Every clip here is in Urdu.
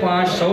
550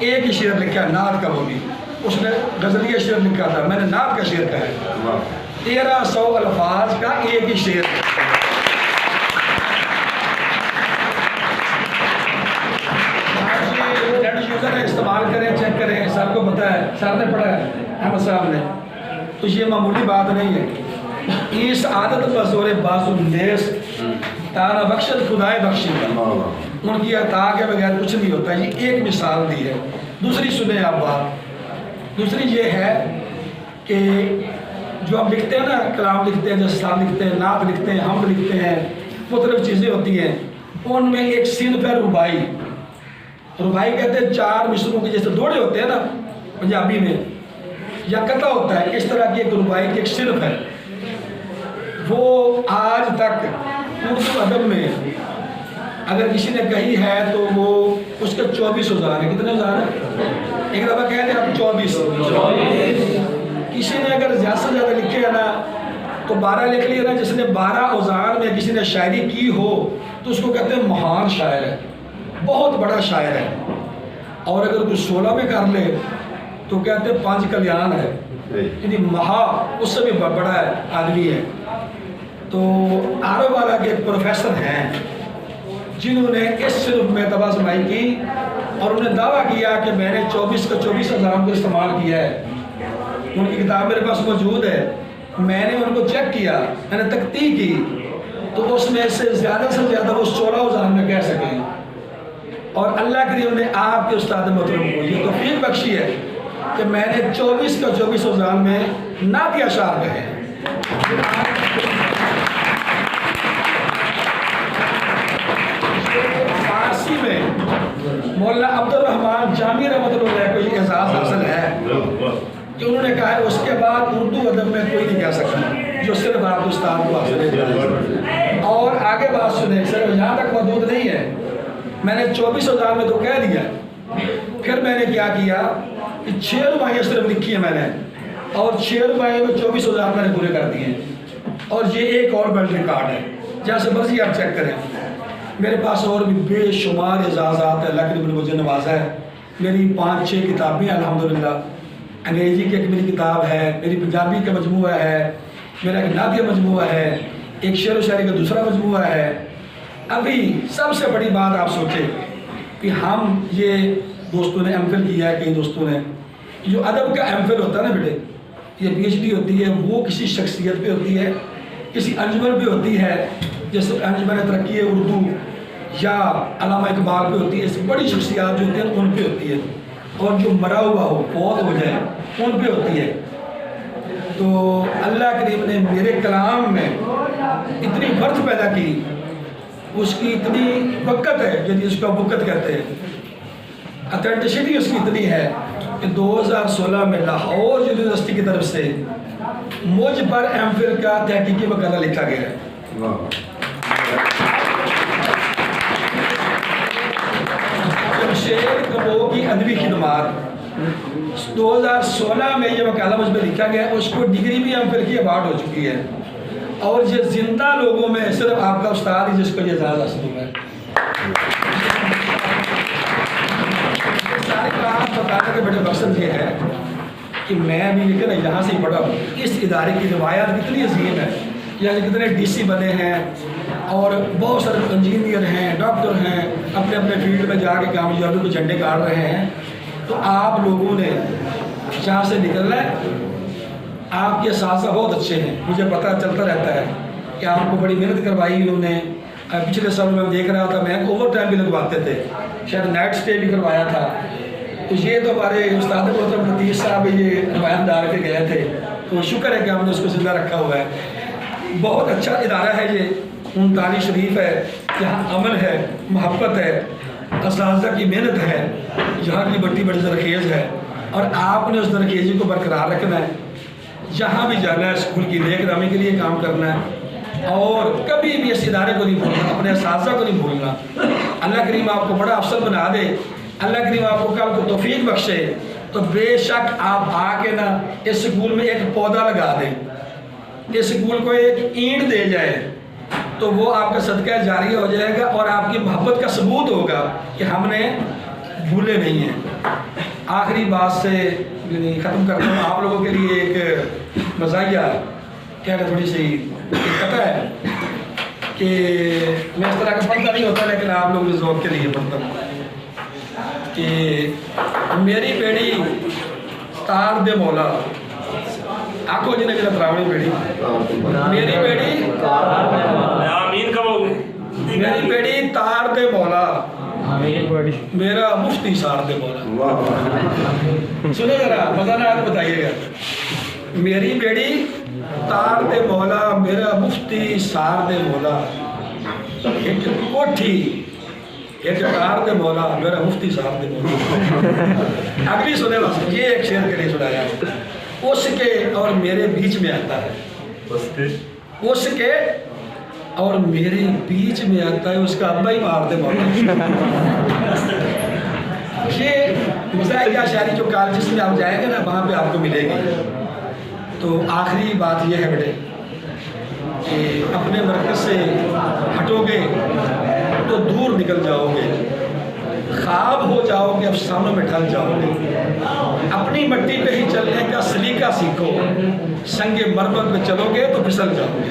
ایک ہی شعر لکھا ہے نعت کا، وہ بھی اس نے غزلیہ شعر لکھا تھا، میں نے نعت کا شعر کہا ہے، 1300 الفاظ کا ایک ہی شعر۔ استعمال کریں، چیک کریں، سب کو پتہ ہے، سر نے پڑھا ہے احمد صاحب نے، تو یہ معمولی بات نہیں ہے۔ اس عادت بزور بازو نیس تانا بخشت خدائے بخشی، ان کی عطا کے بغیر کچھ نہیں ہوتا۔ یہ ایک مثال دی ہے۔ دوسری سنیں آپ بات، دوسری یہ ہے کہ جو ہم لکھتے ہیں نا، کلام لکھتے ہیں، جسان لکھتے ہیں، نعت لکھتے ہیں، حمد لکھتے ہیں، مختلف چیزیں ہوتی ہیں، ان میں ایک صنف ہے ربائی۔ ربائی کہتے ہیں 4 مصروں کے جیسے دوڑے ہوتے ہیں نا پنجابی میں، یا قطع ہوتا ہے، اس طرح کی ایک ربائی کی ایک صنف ہے۔ وہ آج تک اردو ادب میں اگر کسی نے کہی ہے تو وہ اس کے 24 اوزان ہیں۔ کتنے اوزان ہیں؟ ایک دفعہ کہتے ہیں اب 24۔ کسی نے اگر زیادہ سے زیادہ لکھے ہے نا تو 12 لکھ لیا نا، جس نے 12 اوزان میں کسی نے شاعری کی ہو تو اس کو کہتے ہیں مہان شاعر ہے، بہت بڑا شاعر ہے۔ اور اگر کوئی 16 میں کر لے تو کہتے ہیں 5 کلیان ہے، یعنی مہا اس سے بھی بڑا ہے آدمی ہے۔ تو آرو والا کے ایک پروفیسر ہیں جنہوں نے اس صنف میں تباہی کی اور انہوں نے دعویٰ کیا کہ میں نے 24 کا 24 اوزان کو استعمال کیا ہے۔ ان کی کتاب میرے پاس موجود ہے، میں نے ان کو چیک کیا، میں نے تحقیق کی، تو اس میں سے زیادہ وہ 16 اوزان میں کہہ سکیں۔ اور اللہ کریم نے آپ کے استاد محترم کو یہ توفیق بخشی ہے کہ میں نے 24 کا 24 اوزان میں نعت اشعار کہے ہیں۔ فارسی میں مولانا عبد الرحمن جامی رحمۃ اللہ علیہ کو یہ اعزاز حاصل ہے کہ انہوں نے کہا ہے اس کے بعد اردو ادب میں کوئی نہیں کہہ سکتا جو صرف آپ کے استاد کو حاصل ہے۔ اور آگے بات سنیں، صرف یہاں تک محدود نہیں ہے، میں نے 24 اوزان میں تو کہہ دیا، پھر میں نے کیا کیا کہ 6 رباعیاں صرف لکھی ہیں میں نے، اور 6 رباعیوں میں 24 اوزان میں نے پورے کر دیے ہیں۔ اور یہ ایک اور ورلڈ ریکارڈ ہے، جیسے مرضی آپ چیک کریں۔ میرے پاس اور بھی بے شمار اعزازات ہیں، اللہ کریم نے مجھے نوازا ہے۔ میری 5-6 کتابیں الحمدللہ، انگریزی کی ایک میری کتاب ہے، میری پنجابی کا مجموعہ ہے، میرا ایک نعتیہ مجموعہ ہے، ایک شعر و شاعری کا دوسرا مجموعہ ہے۔ ابھی سب سے بڑی بات آپ سوچیں کہ ہم یہ دوستوں نے ایم فل کیا ہے، کئی دوستوں نے، جو ادب کا ایم فل ہوتا ہے نا بیٹے، یہ پی ایچ ڈی ہوتی ہے، وہ کسی شخصیت پہ ہوتی ہے، کسی انجمن پہ ہوتی ہے، جیسے انجمن ترقی اردو یا علامہ اقبال پہ ہوتی ہے، اس بڑی شخصیات جو ہوتی ہیں ان پہ ہوتی ہے، اور جو مرا ہوا ہو، فوت ہو جائے، ان پہ ہوتی ہے۔ تو اللہ کریم نے میرے کلام میں اتنی ورث پیدا کی، اس کی اتنی وقت ہے، یعنی اس کا وقت کہتے ہیں، اتھینٹسٹی اس کی اتنی ہے کہ 2016 میں لاہور یونیورسٹی کی طرف سے مجھ پر ایم فل کا تحقیقی مقالہ لکھا گیا ہے۔ جمشید کبو کی ادبی خدمات 2016 میں یہ مقالہ مجھ پہ لکھا گیا ہے، اس کو ڈگری بھی ایم فل کی ایوارڈ ہو چکی ہے، اور یہ زندہ لوگوں میں صرف آپ کا استاد ہی جس کو یہ اعزاز حاصل ہوا ہے۔ سارے بات بتانے کے بڑے مقصد یہ ہے کہ میں بھی لیکن یہاں سے ہی پڑھا ہوں، اس ادارے کی روایات کتنی عظیم ہے، یعنی کتنے ڈی سی بنے ہیں اور بہت سارے انجینئر ہیں، ڈاکٹر ہیں، اپنے اپنے فیلڈ میں جا کے کامیابی کو جھنڈے گاڑ رہے ہیں۔ تو آپ لوگوں نے جہاں سے نکلنا ہے، آپ کے اساتذہ بہت اچھے ہیں، مجھے پتہ چلتا رہتا ہے کہ آپ کو بڑی محنت کروائی انہوں نے۔ پچھلے سال میں دیکھ رہا تھا، میں اوور ٹائم بھی لگواتے تھے، شاید نائٹ سٹے بھی کروایا تھا۔ تو یہ تو ہمارے استاد محترم لطیف صاحب یہ روایت دار کے گئے تھے، تو شکر ہے کہ ہم نے اس کو زندہ رکھا ہوا ہے۔ بہت اچھا ادارہ ہے یہ، 39 شریف ہے، یہاں امن ہے، محبت ہے، اساتذہ کی محنت ہے، یہاں کی بڑی بڑی زرخیز ہے، اور آپ نے اس زرخیزی کو برقرار رکھنا ہے۔ جہاں بھی جانا ہے اسکول کی نیک نامی کے لیے کام کرنا ہے، اور کبھی بھی اس ادارے کو نہیں بھولنا، اپنے اساتذہ کو نہیں بھولنا۔ اللہ کریم آپ کو بڑا افسر بنا دے، اللہ کریم آپ کو کل کو توفیق بخشے، تو بے شک آپ آ کے نا اس اسکول میں ایک پودا لگا دیں، اس اسکول کو ایک اینٹ دے جائے، تو وہ آپ کا صدقہ جاریہ ہو جائے گا، اور آپ کی محبت کا ثبوت ہوگا کہ ہم نے بھولے نہیں ہیں. آخری بات سے ختم کرتا ہوں. آپ لوگوں کے لیے ایک مزاحیہ کہنا تھوڑی سی قطع ہے کہ میں اس طرح کا پڑھتا نہیں ہوتا, لیکن آپ لوگ ذوق کے لیے پڑھتا ہوں کہ میری بیڑی تار دے مولا. آکھو جی نے جنہیں تراوڑی بیڑی میری بیڑی میری بیڑی تار دے مولا, میرا مفتی سار دے مولا. سنے ذرا مزہ نہ آیا تو بتائیے گا. میری بیڑی تار دے مولا, میرا مفتی سار دے مولا. ایک کوٹھی ایک تار دے مولا, میرا مفتی سار دے مولا. اگلی سنے بس یہ ایک شعر کے لیے سنایا. اس کے اور میرے بیچ میں آتا ہے, اس کے اور میرے بیچ میں آتا ہے, اس کا ابا ہی مار دے مولا. یہ مزاحیہ شاعری جو کالجز میں آپ جائیں گے نا وہاں پہ آپ کو ملے گی. تو آخری بات یہ ہے بیٹے کہ اپنے مرکز سے ہٹو گے تو دور نکل جاؤ گے, خواب ہو جاؤ گے, افسانوں میں ڈھل جاؤ گے. اپنی مٹی پہ ہی چلنے کا سلیقہ سیکھو, سنگ مرمر پہ چلو گے تو پھسل جاؤ گے.